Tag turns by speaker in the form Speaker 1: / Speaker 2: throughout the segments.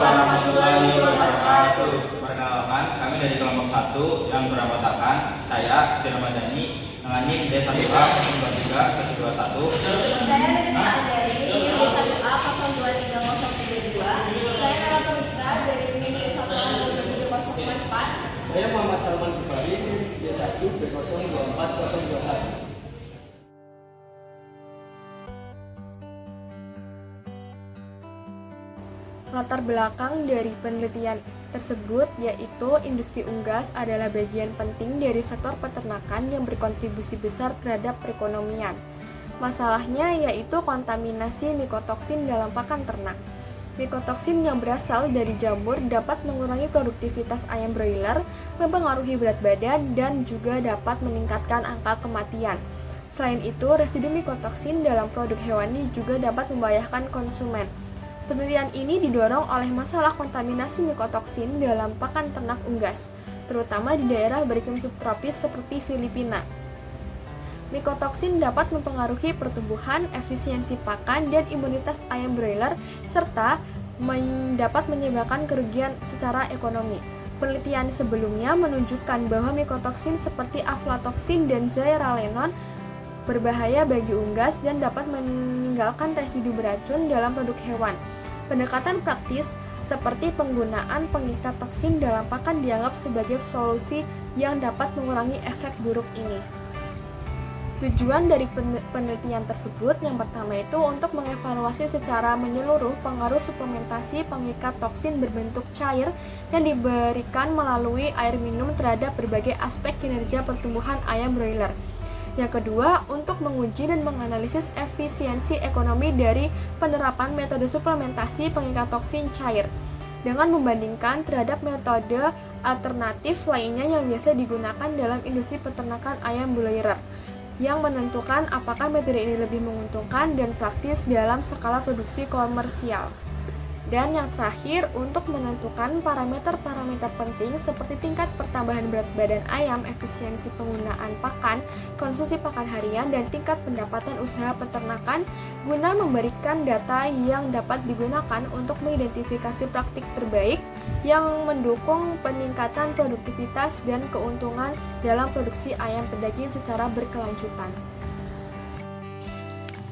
Speaker 1: warahmatullahi wabarakatuh. Perkenalkan, kami dari kelompok 1 yang beranggotakan saya, Jan Ramadhani, mengaji D1A 023 121.
Speaker 2: Saya Mirza dari D1A 023032. Saya Nala Pamita dari NIM D1A 023004.
Speaker 3: Saya Muhammad Salman Kibari, D1 B024021.
Speaker 4: Latar belakang dari penelitian tersebut yaitu industri unggas adalah bagian penting dari sektor peternakan yang berkontribusi besar terhadap perekonomian. Masalahnya yaitu kontaminasi mikotoksin dalam pakan ternak. Mikotoksin yang berasal dari jamur dapat mengurangi produktivitas ayam broiler, mempengaruhi berat badan, dan juga dapat meningkatkan angka kematian. Selain itu, residu mikotoksin dalam produk hewani juga dapat membahayakan konsumen. Penelitian ini didorong oleh masalah kontaminasi mikotoksin dalam pakan ternak unggas, terutama di daerah beriklim subtropis seperti Filipina. Mikotoksin dapat mempengaruhi pertumbuhan, efisiensi pakan, dan imunitas ayam broiler, serta dapat menyebabkan kerugian secara ekonomi. Penelitian sebelumnya menunjukkan bahwa mikotoksin seperti aflatoksin dan zearalenone berbahaya bagi unggas dan dapat meninggalkan residu beracun dalam produk hewan. Pendekatan praktis seperti penggunaan pengikat toksin dalam pakan dianggap sebagai solusi yang dapat mengurangi efek buruk ini. Tujuan dari penelitian tersebut yang pertama itu untuk mengevaluasi secara menyeluruh pengaruh suplementasi pengikat toksin berbentuk cair yang diberikan melalui air minum terhadap berbagai aspek kinerja pertumbuhan ayam broiler. Yang kedua, untuk menguji dan menganalisis efisiensi ekonomi dari penerapan metode suplementasi pengikat toksin cair dengan membandingkan terhadap metode alternatif lainnya yang biasa digunakan dalam industri peternakan ayam broiler, yang menentukan apakah metode ini lebih menguntungkan dan praktis dalam skala produksi komersial. Dan yang terakhir, untuk menentukan parameter-parameter penting seperti tingkat pertambahan berat badan ayam, efisiensi penggunaan pakan, konsumsi pakan harian, dan tingkat pendapatan usaha peternakan guna memberikan data yang dapat digunakan untuk mengidentifikasi praktik terbaik yang mendukung peningkatan produktivitas dan keuntungan dalam produksi ayam pedaging secara berkelanjutan.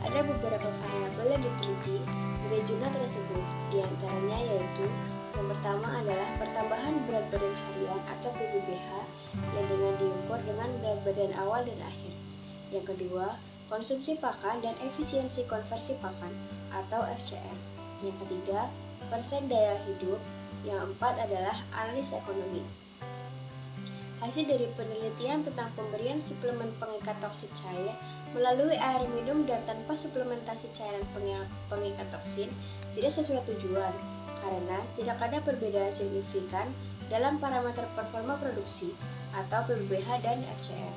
Speaker 5: Ada beberapa variabel yang diteliti dari jurnal tersebut, diantaranya yaitu yang pertama adalah pertambahan berat badan harian atau PBBH yang dengan diukur dengan berat badan awal dan akhir. Yang kedua, konsumsi pakan dan efisiensi konversi pakan atau FCR. Yang ketiga, persen daya hidup. Yang keempat adalah analis ekonomi. Hasil dari penelitian tentang pemberian suplemen pengikat toksin cair melalui air minum dan tanpa suplementasi cairan pengikat toksin tidak sesuai tujuan karena tidak ada perbedaan signifikan dalam parameter performa produksi atau PBBH dan FCR.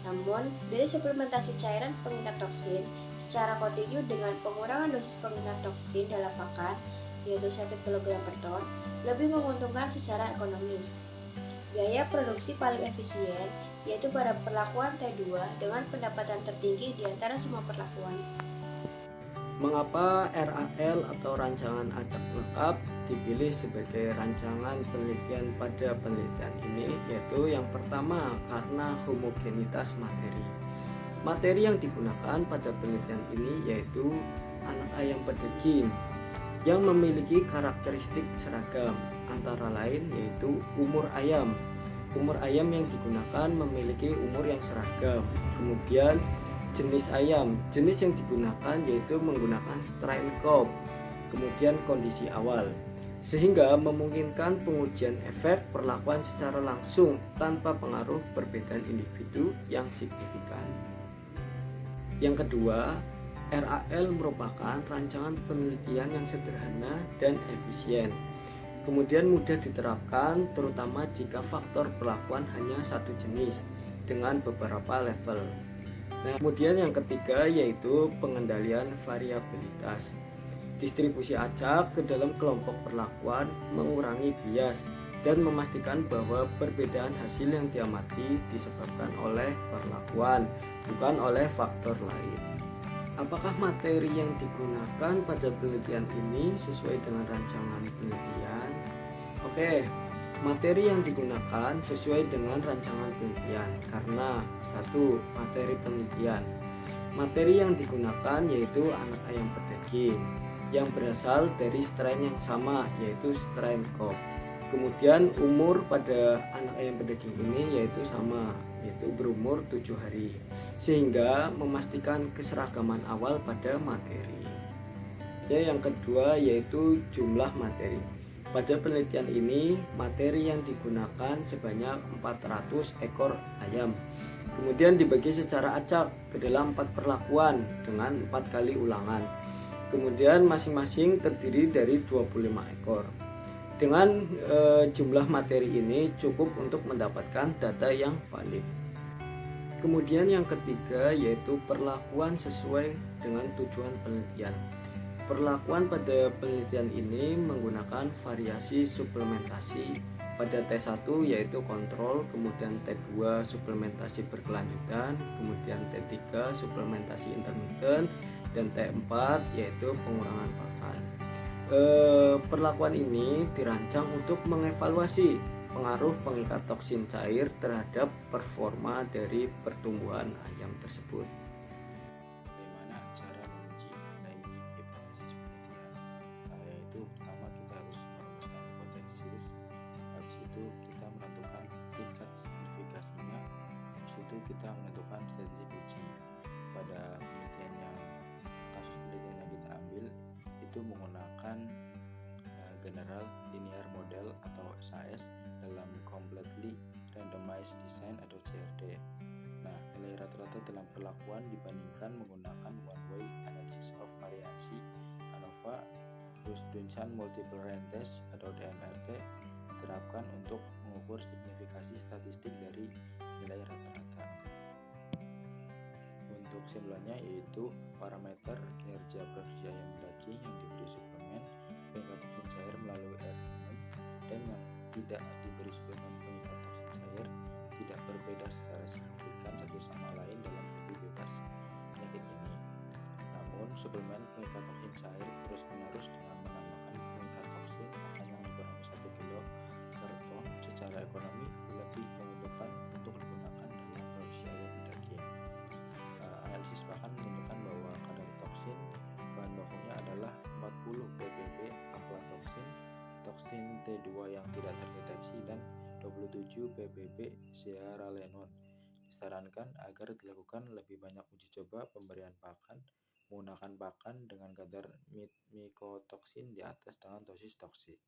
Speaker 5: Namun, dari suplementasi cairan pengikat toksin secara kontinu dengan pengurangan dosis pengikat toksin dalam pakan yaitu 1 kg per ton lebih menguntungkan secara ekonomis. Biaya produksi paling efisien yaitu pada perlakuan T2 dengan pendapatan tertinggi di antara semua perlakuan.
Speaker 3: Mengapa RAL atau rancangan acak lengkap dipilih sebagai rancangan penelitian pada penelitian ini? Yaitu yang pertama karena homogenitas materi. Materi yang digunakan pada penelitian ini yaitu anak ayam pedaging yang memiliki karakteristik seragam, antara lain yaitu umur ayam. Umur ayam yang digunakan memiliki umur yang seragam. Kemudian jenis ayam, jenis yang digunakan yaitu menggunakan strain crop. Kemudian kondisi awal, sehingga memungkinkan pengujian efek perlakuan secara langsung tanpa pengaruh perbedaan individu yang signifikan. Yang kedua, RAL merupakan rancangan penelitian yang sederhana dan efisien. Kemudian mudah diterapkan terutama jika faktor perlakuan hanya satu jenis dengan beberapa level. Nah, kemudian yang ketiga yaitu pengendalian variabilitas. Distribusi acak ke dalam kelompok perlakuan mengurangi bias dan memastikan bahwa perbedaan hasil yang diamati disebabkan oleh perlakuan, bukan oleh faktor lain. Apakah materi yang digunakan pada penelitian ini sesuai dengan rancangan penelitian? Oke, materi yang digunakan sesuai dengan rancangan penelitian karena satu, materi penelitian. Materi yang digunakan yaitu anak ayam peteking yang berasal dari strain yang sama yaitu strain Cobb. Kemudian umur pada anak ayam peteking ini yaitu sama, yaitu berumur 7 hari, sehingga memastikan keseragaman awal pada materi. Yang kedua yaitu jumlah materi. Pada penelitian ini, materi yang digunakan sebanyak 400 ekor ayam. Kemudian dibagi secara acak ke dalam 4 perlakuan dengan 4 kali ulangan. Kemudian masing-masing terdiri dari 25 ekor. Dengan jumlah materi ini cukup untuk mendapatkan data yang valid. Kemudian yang ketiga yaitu perlakuan sesuai dengan tujuan penelitian. Perlakuan pada penelitian ini menggunakan variasi suplementasi pada T1 yaitu kontrol, kemudian T2 suplementasi berkelanjutan, kemudian T3 suplementasi intermittent, dan T4 yaitu pengurangan pakan. Perlakuan ini dirancang untuk mengevaluasi pengaruh pengikat toksin cair terhadap performa dari pertumbuhan ayam tersebut.
Speaker 6: Bagaimana cara menguji nilai hipotesis penelitian? Yaitu pertama kita harus merumuskan hipotesis, habis itu kita menentukan tingkat signifikasinya, habis itu kita menentukan strategi uji. Pada kasus penelitian yang kita ambil itu menggunakan General Linear Model atau SAS dalam Completely Randomized Design atau CRD. Nah, nilai rata-rata dalam perlakuan dibandingkan menggunakan one-way analysis of variansi ANOVA plus Duncan Multiple Range Test atau DMRT diterapkan untuk mengukur signifikasi statistik dari nilai rata-rata. Untuk simpulannya yaitu parameter kinerja produksi ayam daging yang diberi suplemen pengikat toksin cair melalui air minum dan yang tidak diberi suplemen pengikat toksin cair tidak berbeda secara signifikan satu sama lain dalam lebih bebas penyakit ini. Namun suplemen pengikat toksin cair terus-menerus dengan menambahkan pengikat toksin akan yang dikurangi 1 kilo per ton secara ekonomi lebih menguntungkan untuk digunakan dalam produksi ayam daging. Analisis bahkan menunjukkan bahwa kadar toksin bahan bakunya adalah 40 ppb aflatoksin, toksin T2 yang tidak terdeteksi, dan 27 ppb zearalenone. Disarankan agar dilakukan lebih banyak uji coba pemberian pakan menggunakan pakan dengan kadar mikotoksin di atas dengan dosis toksik,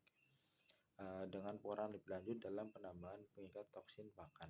Speaker 6: dengan pengurangan lebih lanjut dalam penambahan pengikat toksin pakan.